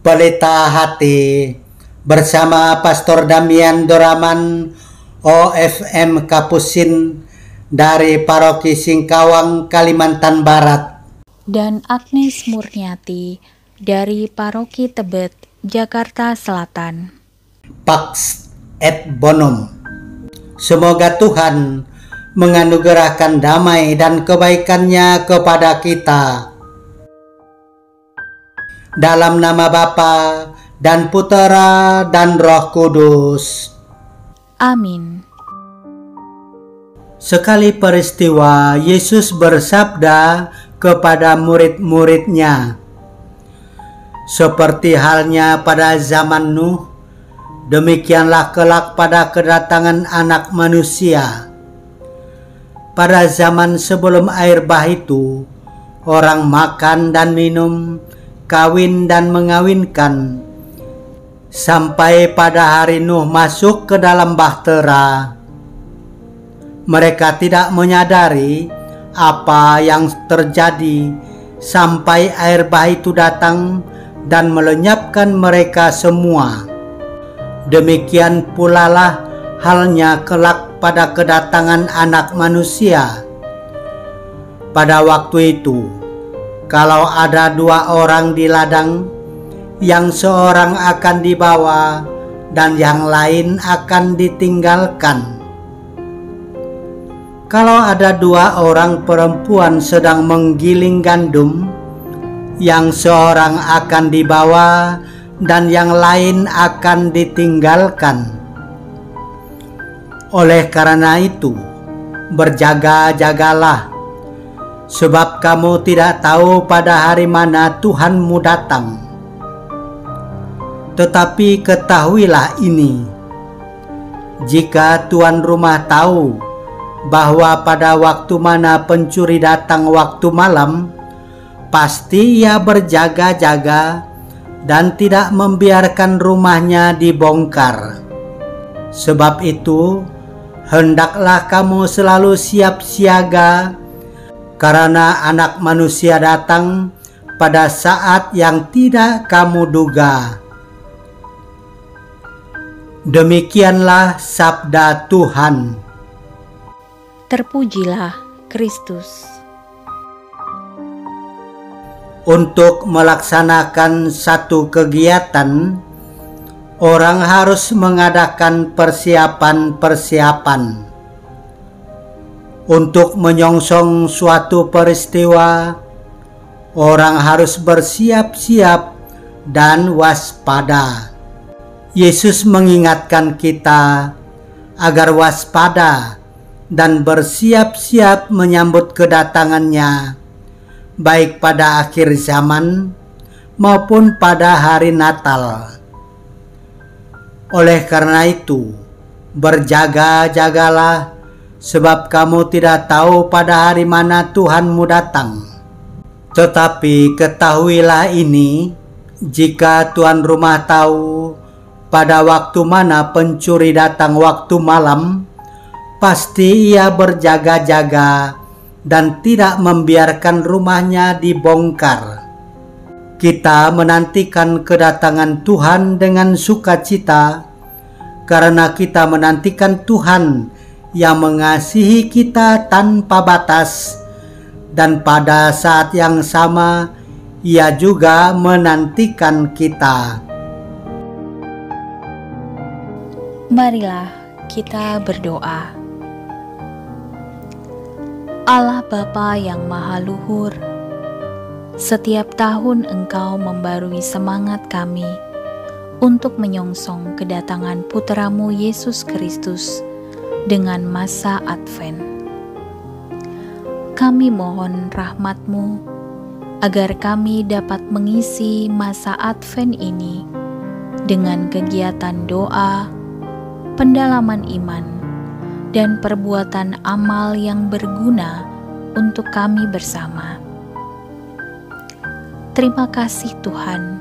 Pelita Hati bersama Pastor Damian Doraman OFM Kapusin dari Paroki Singkawang, Kalimantan Barat, dan Agnes Murniati dari Paroki Tebet, Jakarta Selatan. Pax et Bonum. Semoga Tuhan menganugerahkan damai dan kebaikan-Nya kepada kita. Dalam nama Bapa dan Putera dan Roh Kudus. Amin. Sekali peristiwa, Yesus bersabda kepada murid-murid-Nya, seperti halnya pada zaman Nuh, demikianlah kelak pada kedatangan Anak Manusia. Pada zaman sebelum air bah itu, orang makan dan minum, kawin dan mengawinkan, sampai pada hari Nuh masuk ke dalam bahtera. Mereka tidak menyadari apa yang terjadi sampai air bah itu datang dan melenyapkan mereka semua. Demikian pula lah halnya kelak pada kedatangan Anak Manusia. Pada waktu itu, kalau ada dua orang di ladang, yang seorang akan dibawa dan yang lain akan ditinggalkan. Kalau ada dua orang perempuan sedang menggiling gandum, yang seorang akan dibawa dan yang lain akan ditinggalkan. Oleh karena itu, berjaga-jagalah, sebab kamu tidak tahu pada hari mana Tuhanmu datang. Tetapi ketahuilah ini, jika tuan rumah tahu bahwa pada waktu mana pencuri datang waktu malam, pasti ia berjaga-jaga dan tidak membiarkan rumahnya dibongkar. Sebab itu, hendaklah kamu selalu siap siaga, karena Anak Manusia datang pada saat yang tidak kamu duga. Demikianlah sabda Tuhan. Terpujilah Kristus. Untuk melaksanakan satu kegiatan, orang harus mengadakan persiapan-persiapan. Untuk menyongsong suatu peristiwa, orang harus bersiap-siap dan waspada. Yesus mengingatkan kita agar waspada dan bersiap-siap menyambut kedatangan-Nya, baik pada akhir zaman maupun pada hari Natal. Oleh karena itu, berjaga-jagalah, sebab kamu tidak tahu pada hari mana Tuhanmu datang. Tetapi ketahuilah ini, jika tuan rumah tahu pada waktu mana pencuri datang waktu malam, pasti ia berjaga-jaga dan tidak membiarkan rumahnya dibongkar. Kita menantikan kedatangan Tuhan dengan sukacita, karena kita menantikan Tuhan yang mengasihi kita tanpa batas, dan pada saat yang sama Ia juga menantikan kita. Marilah kita berdoa. Allah Bapa yang Maha Luhur, setiap tahun Engkau membarui semangat kami untuk menyongsong kedatangan Putra-Mu Yesus Kristus dengan masa Advent. Kami mohon rahmat-Mu agar kami dapat mengisi masa Advent ini dengan kegiatan doa, pendalaman iman, dan perbuatan amal yang berguna untuk kami bersama. Terima kasih Tuhan,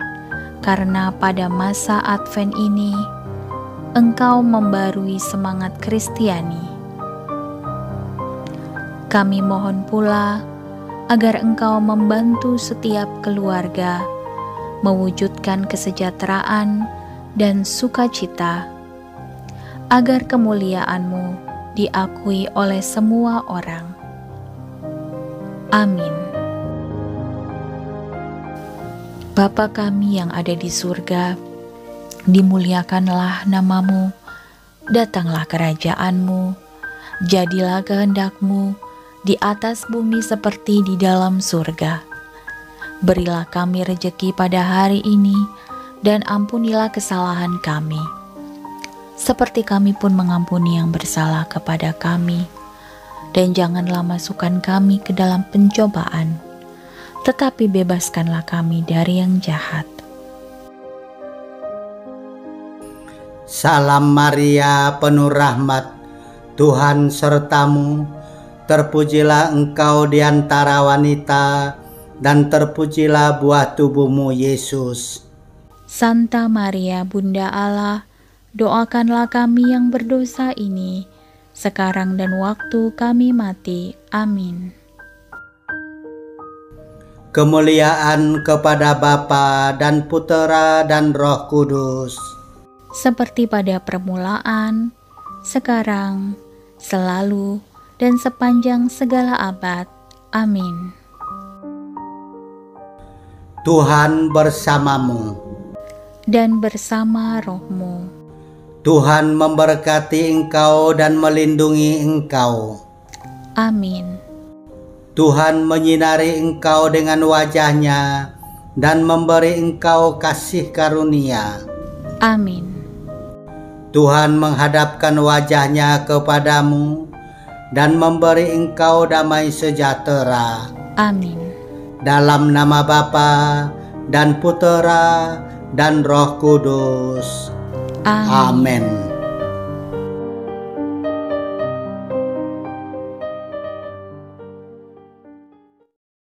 karena pada masa Advent ini Engkau membarui semangat Kristiani. Kami mohon pula agar Engkau membantu setiap keluarga mewujudkan kesejahteraan dan sukacita, agar kemuliaan-Mu diakui oleh semua orang. Amin. Bapa kami yang ada di surga, dimuliakanlah nama-Mu, datanglah kerajaan-Mu, jadilah kehendak-Mu di atas bumi seperti di dalam surga. Berilah kami rejeki pada hari ini, dan ampunilah kesalahan kami, seperti kami pun mengampuni yang bersalah kepada kami. Dan janganlah masukkan kami ke dalam pencobaan, tetapi bebaskanlah kami dari yang jahat. Salam Maria, penuh rahmat, Tuhan sertamu. Terpujilah engkau di antara wanita, dan terpujilah buah tubuhmu, Yesus. Santa Maria, Bunda Allah, doakanlah kami yang berdosa ini, sekarang dan waktu kami mati. Amin. Kemuliaan kepada Bapa dan Putera dan Roh Kudus, seperti pada permulaan, sekarang, selalu, dan sepanjang segala abad. Amin. Tuhan bersamamu. Dan bersama rohmu. Tuhan memberkati engkau dan melindungi engkau. Amin. Tuhan menyinari engkau dengan wajah-Nya dan memberi engkau kasih karunia. Amin. Tuhan menghadapkan wajah-Nya kepadamu dan memberi engkau damai sejahtera. Amin. Dalam nama Bapa dan Putera dan Roh Kudus. Amin. Amin.